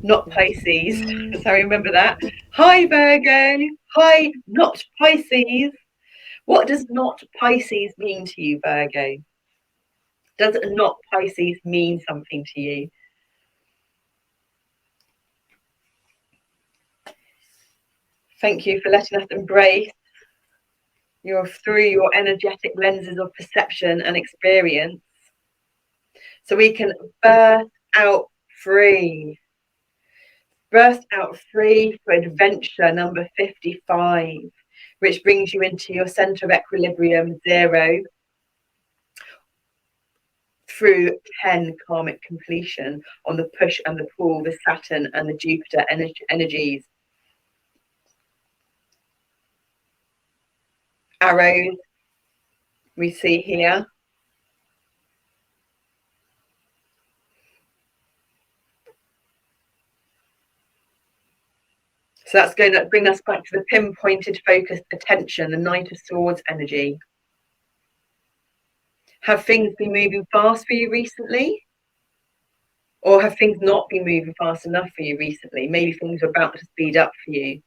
Not Pisces. So remember that. Hi, Virgo. Hi, not Pisces. What does not Pisces mean to you, Virgo? Does not Pisces mean something to you? Thank you for letting us embrace through your energetic lenses of perception and experience, so we can burst out free. Burst out free for adventure number 55, which brings you into your center of equilibrium, 0, through 10 karmic completion on the push and the pull, the Saturn and the Jupiter energies. Arrows we see here. So that's going to bring us back to the pinpointed, focused attention, the Knight of Swords energy. Have things been moving fast for you recently? Or have things not been moving fast enough for you recently? Maybe things are about to speed up for you.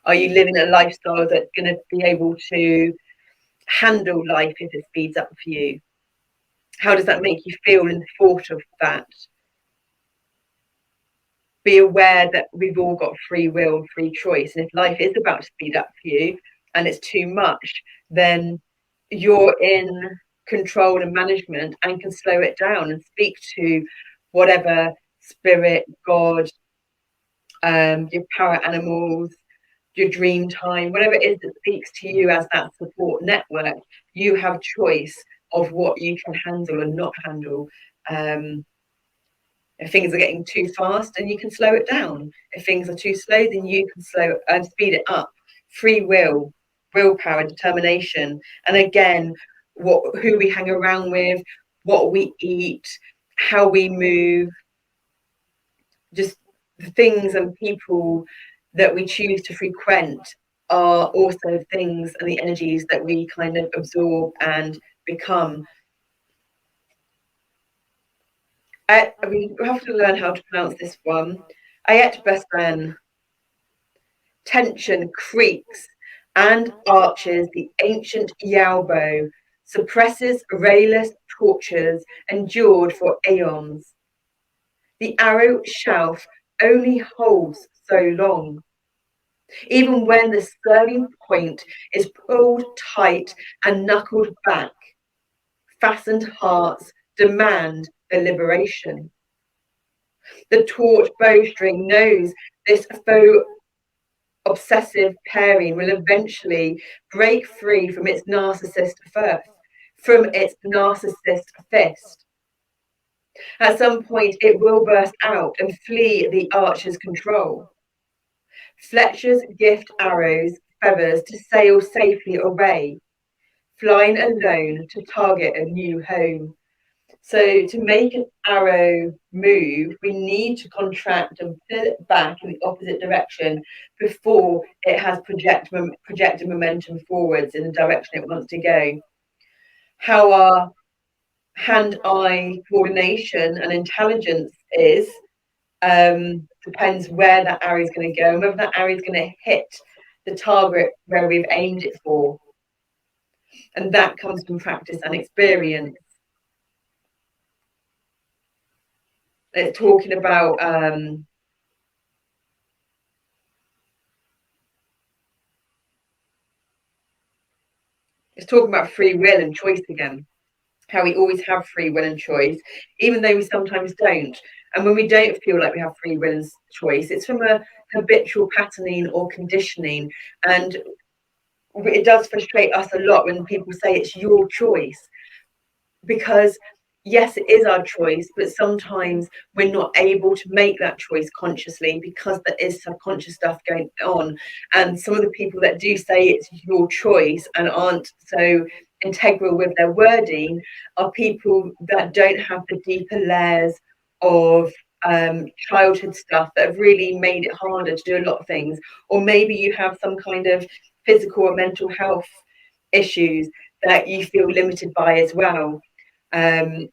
Are you living a lifestyle that's going to be able to handle life if it speeds up for you? How does that make you feel in the thought of that? Be aware that we've all got free will, free choice. And if life is about to speed up for you and it's too much, then you're in control and management and can slow it down and speak to whatever spirit, God, your power animals, your dream time, whatever it is that speaks to you as that support network. You have choice of what you can handle and not handle. If things are getting too fast, then you can slow it down. If things are too slow, then you can slow and speed it up. Free will, willpower, determination, and again, who we hang around with, what we eat, how we move, just the things and people that we choose to frequent are also things and the energies that we kind of absorb and become. We have to learn how to pronounce this one. Ayet Besben. Tension creaks and arches the ancient Yalbo, suppresses rayless tortures endured for aeons. The arrow shelf only holds so long. Even when the serving point is pulled tight and knuckled back, fastened hearts demand the liberation. The taut bowstring knows this faux obsessive pairing will eventually break free from its narcissist fist. At some point, it will burst out and flee the archer's control. Fletchers gift arrows feathers to sail safely away, flying alone to target a new home. So to make an arrow move, we need to contract and pull it back in the opposite direction before it has projected momentum forwards in the direction it wants to go. How our hand-eye coordination and intelligence is depends where that arrow is going to go and whether that arrow is going to hit the target where we've aimed it for. And that comes from practice and experience. It's talking about free will and choice again. How we always have free will and choice, even though we sometimes don't. And when we don't feel like we have free will and choice, it's from a habitual patterning or conditioning. And it does frustrate us a lot when people say it's your choice, because yes, it is our choice, but sometimes we're not able to make that choice consciously because there is subconscious stuff going on. And some of the people that do say it's your choice and aren't so integral with their wording are people that don't have the deeper layers of childhood stuff that have really made it harder to do a lot of things, or maybe you have some kind of physical or mental health issues that you feel limited by as well. And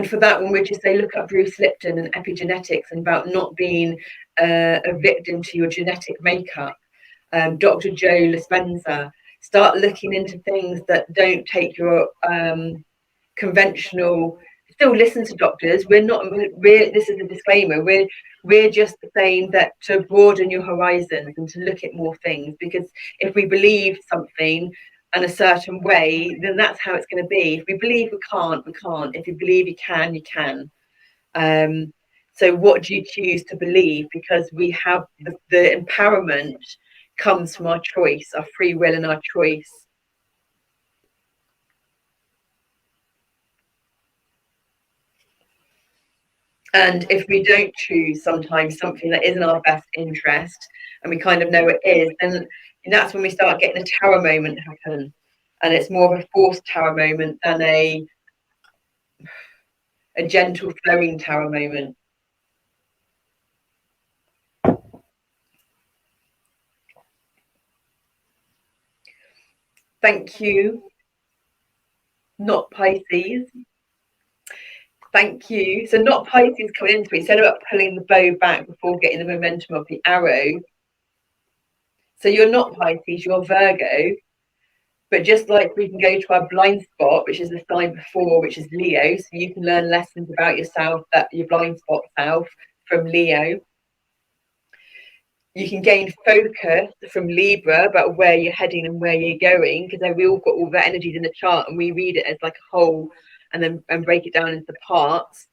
for that one, we'd just say look up Bruce Lipton and epigenetics and about not being a victim to your genetic makeup. Dr. Joe Dispenza, start looking into things that don't take your conventional. Still listen to doctors. This is a disclaimer. We're just saying that to broaden your horizons and to look at more things, because if we believe something in a certain way, then that's how it's going to be. If we believe we can't, we can't. If you believe you can, you can. So what do you choose to believe? Because we have the empowerment comes from our choice, our free will and our choice. And if we don't choose sometimes something that isn't our best interest, and we kind of know it is, then that's when we start getting a tower moment happen. And it's more of a forced tower moment than a gentle flowing tower moment. Thank you. Not Pisces. Thank you. So not Pisces coming into me. Instead of pulling the bow back before getting the momentum of the arrow. So you're not Pisces, you're Virgo. But just like we can go to our blind spot, which is the sign before, which is Leo, so you can learn lessons about yourself, that your blind spot self from Leo. You can gain focus from Libra about where you're heading and where you're going, because we all got all the energies in the chart and we read it as like a whole and break it down into parts.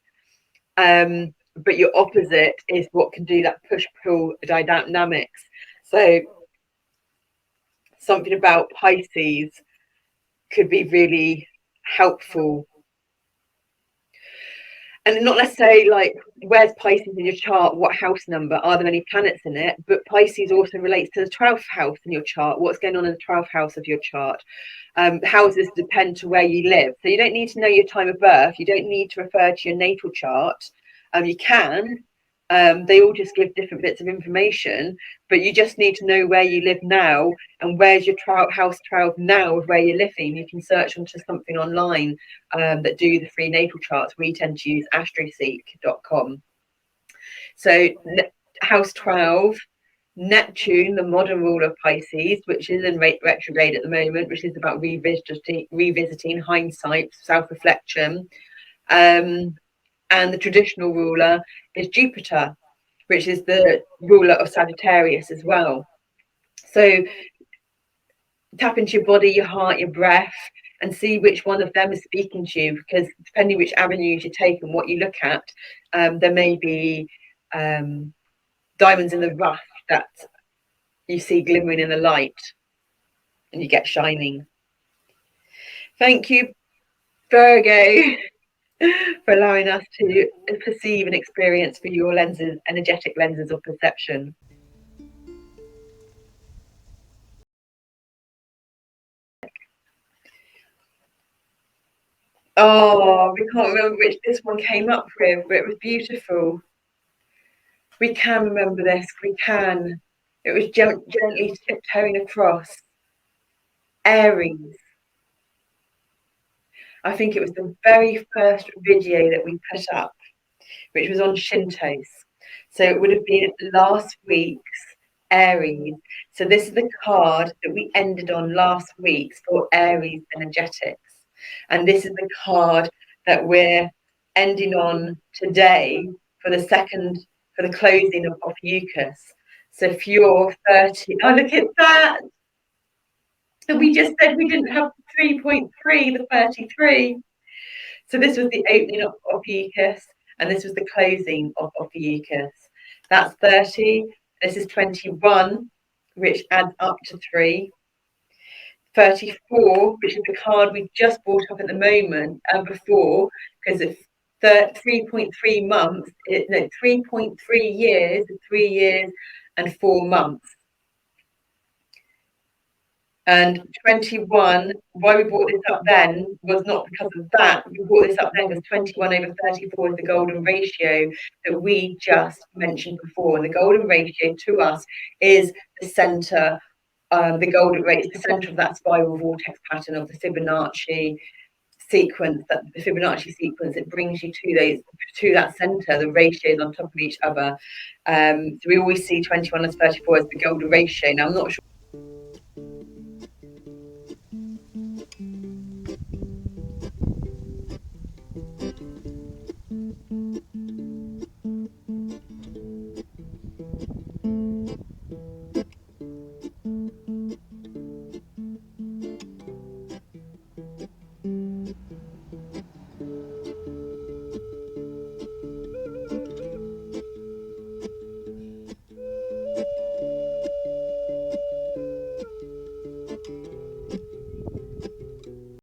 But your opposite is what can do that push-pull dynamics. So something about Pisces could be really helpful. And not necessarily like, where's Pisces in your chart? What house number? Are there any planets in it? But Pisces also relates to the 12th house in your chart. What's going on in the 12th house of your chart? How does this depend to where you live? So you don't need to know your time of birth. You don't need to refer to your natal chart. You can. They all just give different bits of information, but you just need to know where you live now and where's your house 12 now of where you're living. You can search onto something online that do the free natal charts. We tend to use astroseek.com. So house 12, Neptune, the modern ruler of Pisces, which is in retrograde at the moment, which is about revisiting hindsight, self-reflection. And the traditional ruler is Jupiter, which is the ruler of Sagittarius as well. So tap into your body, your heart, your breath, and see which one of them is speaking to you, because depending which avenues you take and what you look at, there may be diamonds in the rough that you see glimmering in the light and you get shining. Thank you, Virgo, for allowing us to perceive and experience through your lenses, energetic lenses of perception. Oh, we can't remember which this one came up with, but it was beautiful. We can remember this, we can. It was gently tiptoeing across. Aries. I think it was the very first video that we put up, which was on Shintos. So it would have been last week's Aries. So this is the card that we ended on last week's for Aries energetics. And this is the card that we're ending on today for the closing of Ophiuchus. So if you're 30, oh, look at that. And we just said we didn't have 3.3, the 33. So this was the opening of Ophiuchus, and this was the closing of Ophiuchus. That's 30. This is 21, which adds up to 3. 34, which is the card we just brought up at the moment and before, because it's 3.3 months, 3.3 years, 3 years and 4 months. And 21, why we brought this up then was not because of that. We brought this up then because 21/34 is the golden ratio that we just mentioned before. And the golden ratio to us is the center, the golden rate is the center of that spiral vortex pattern of the Fibonacci sequence, it brings you to that center, the ratios on top of each other. So we always see 21 and 34 as the golden ratio. Now I'm not sure